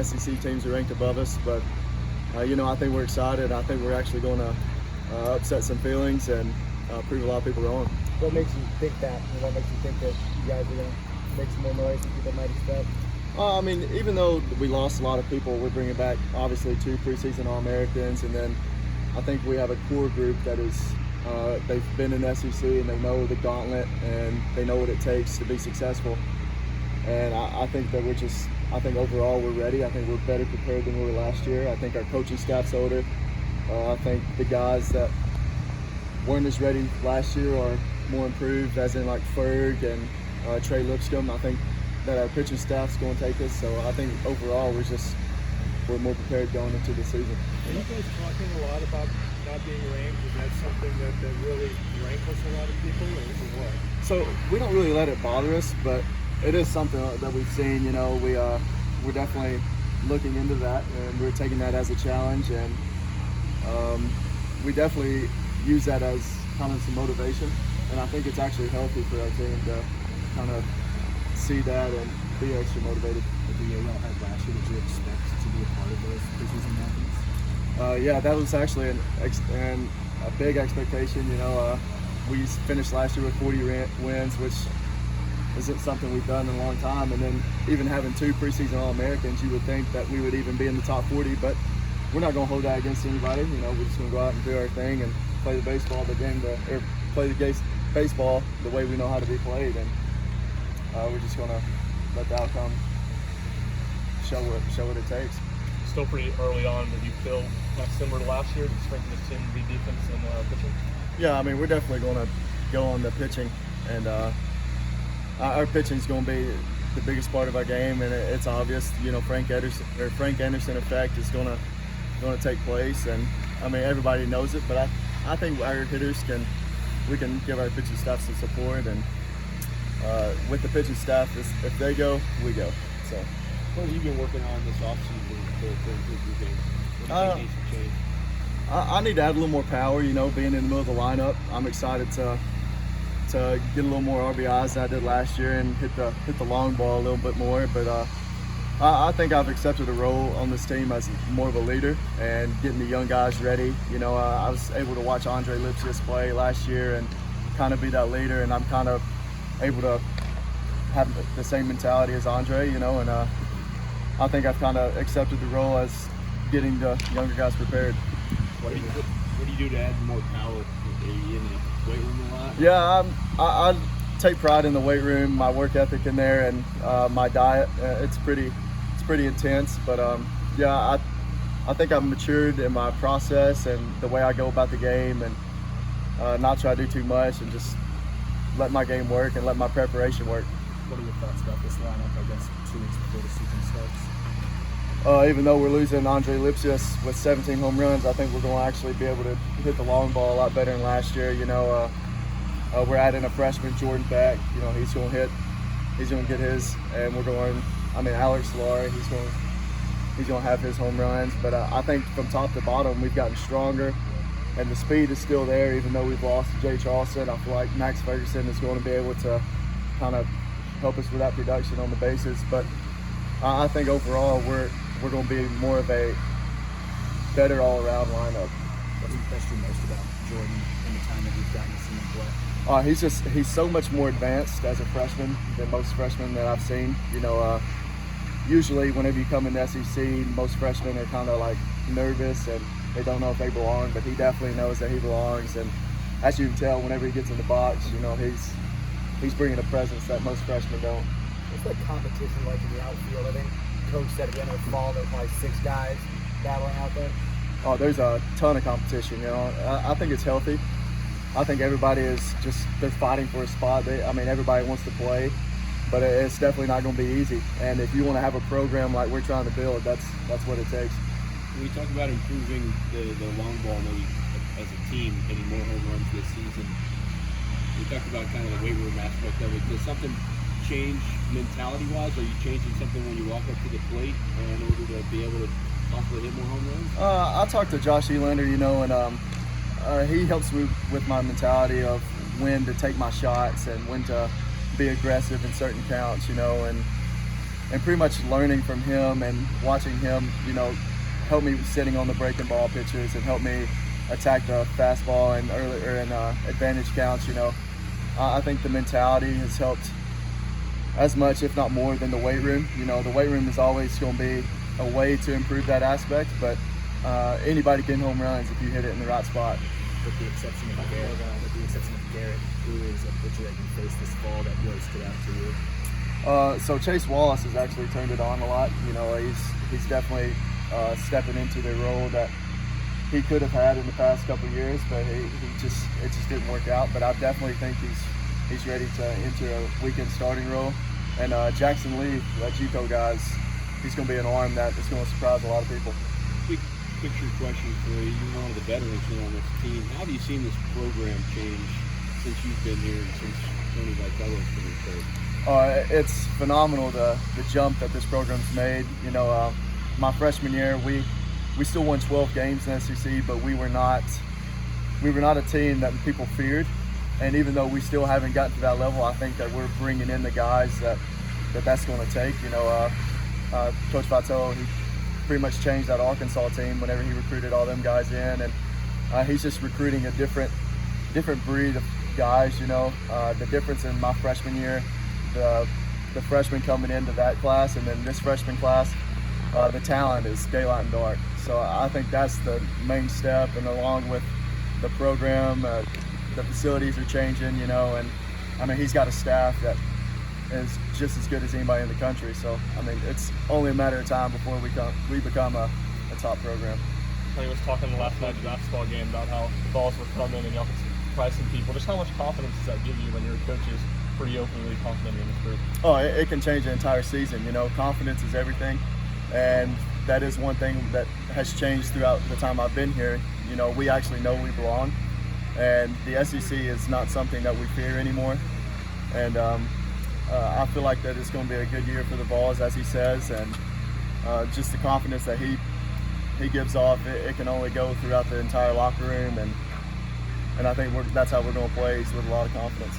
SEC teams are ranked above us, but I think we're excited. I think we're actually going to upset some feelings and prove a lot of people wrong. What makes you think that? What makes you think that you guys are going to make some more noise than people might expect? I mean, even though we lost a lot of people, we're bringing back obviously 2 preseason All-Americans, and then I think we have a core group that is they've been in the SEC and they know the gauntlet and they know what it takes to be successful. And I think that I think overall we're ready. I think we're better prepared than we were last year. I think our coaching staff's older. I think the guys that weren't as ready last year are more improved, as in like Ferg and Trey Lipscomb. I think that our pitching staff's going to take us. So I think overall we're more prepared going into the season. Are you guys talking a lot about not being ranked? Is that something that really rankles a lot of people, or what? So we don't really let it bother us, but it is something that we've seen. We're definitely looking into that, and we're taking that as a challenge, and we definitely use that as kind of some motivation. And I think it's actually healthy for our team to kind of see that and be extra motivated. The year y'all had last year, did you expect to be a part of those preseason rankings? Yeah, that was actually a big expectation. We finished last year with 40 wins, which isn't something we've done in a long time. And then even having 2 preseason All-Americans, you would think that we would even be in the top 40, but we're not going to hold that against anybody. We're just going to go out and do our thing and play the baseball, play the baseball the way we know how to be played, and we're just going to let the outcome show what it takes. Still pretty early on. Did you feel kind of similar to last year? Did you strengthen this team to be defense and pitching? Yeah, I mean, we're definitely going to go on the pitching, and our pitching is going to be the biggest part of our game, and it's obvious. Frank Anderson effect is going to take place, and I mean everybody knows it. But I think our hitters we can give our pitching staff some support, and with the pitching staff, if they go, we go. So. What have you been working on this offseason to improve your game? What do you think needs to change? I need to add a little more power. Being in the middle of the lineup, I'm excited to get a little more RBIs than I did last year and hit the long ball a little bit more. But I think I've accepted a role on this team as more of a leader and getting the young guys ready. I was able to watch Andre Lipsius play last year and kind of be that leader, and I'm kind of able to have the same mentality as Andre, and I think I've kind of accepted the role as getting the younger guys prepared. What do you do to add more power? Are you in the weight room a lot? Yeah, I take pride in the weight room, my work ethic in there, and my diet. It's pretty intense, but I think I've matured in my process and the way I go about the game, and not try to do too much and just let my game work and let my preparation work. What are your thoughts about this lineup, I guess, 2 weeks before the season starts? Even though we're losing Andre Lipsius with 17 home runs, I think we're going to actually be able to hit the long ball a lot better than last year. We're adding a freshman, Jordan Beck. He's going to get his, and Alex Solari, he's going to have his home runs. But I think from top to bottom, we've gotten stronger, and the speed is still there. Even though we've lost Jay Charleston, I feel like Max Ferguson is going to be able to kind of help us with that production on the bases. But I think overall we're going to be more of a better all-around lineup. What impressed you most about Jordan in the time that you've gotten to see him play? He's so much more advanced as a freshman than most freshmen that I've seen. Usually whenever you come in the SEC, most freshmen are kind of like nervous and they don't know if they belong, but he definitely knows that he belongs. And as you can tell, whenever he gets in the box, he's bringing a presence that most freshmen don't. What's the competition like in the outfield? I think Coach said at the end of the fall there were probably 6 guys battling out there. Oh, there's a ton of competition. I think it's healthy. I think everybody they're fighting for a spot. Everybody wants to play, but it's definitely not going to be easy. And if you want to have a program like we're trying to build, that's what it takes. When we talk about improving the long ball, maybe as a team, hitting more home runs this season, we talked about kind of the weight room aspect of it. Does something change mentality-wise? Are you changing something when you walk up to the plate in order to be able to possibly hit more home runs? I talked to Josh Elander, and he helps me with my mentality of when to take my shots and when to be aggressive in certain counts, and pretty much learning from him and watching him, help me sitting on the breaking ball pitches and help me attack the fastball and advantage counts. I think the mentality has helped as much, if not more, than the weight room. The weight room is always going to be a way to improve that aspect, but anybody can home runs if you hit it in the right spot. With the exception of Garrett, who is a pitcher that you faced this fall that really stood out to you? So Chase Wallace has actually turned it on a lot. He's definitely stepping into the role that he could have had in the past couple of years, but it just didn't work out. But I definitely think he's ready to enter a weekend starting role. And Jackson Lee, that JUCO guys, he's going to be an arm that is going to surprise a lot of people. Big picture question for you. You're one of the veterans here on this team. How have you seen this program change since you've been here and since Tony Vitello's been in coach? It's phenomenal, the jump that this program's made. My freshman year, we still won 12 games in the SEC, but we were not a team that people feared. And even though we still haven't gotten to that level, I think that we're bringing in the guys that's going to take. Coach Vitello, he pretty much changed that Arkansas team whenever he recruited all them guys in, and he's just recruiting a different breed of guys. The difference in my freshman year, the freshmen coming into that class, and then this freshman class, the talent is daylight and dark. So I think that's the main step, and along with the program, the facilities are changing, and he's got a staff that is just as good as anybody in the country. So it's only a matter of time before we become a top program. Tony was talking last night's basketball game about how the Vols were coming and y'all could surprise some people. Just how much confidence does that give you when your coach is pretty openly confident in this group? Oh, it can change the entire season. Confidence is everything, and that is one thing that has changed throughout the time I've been here. We actually know we belong, and the SEC is not something that we fear anymore. And I feel like that it's going to be a good year for the Vols, as he says, and just the confidence that he gives off, it can only go throughout the entire locker room, and I think that's how we're going to play, is with a lot of confidence.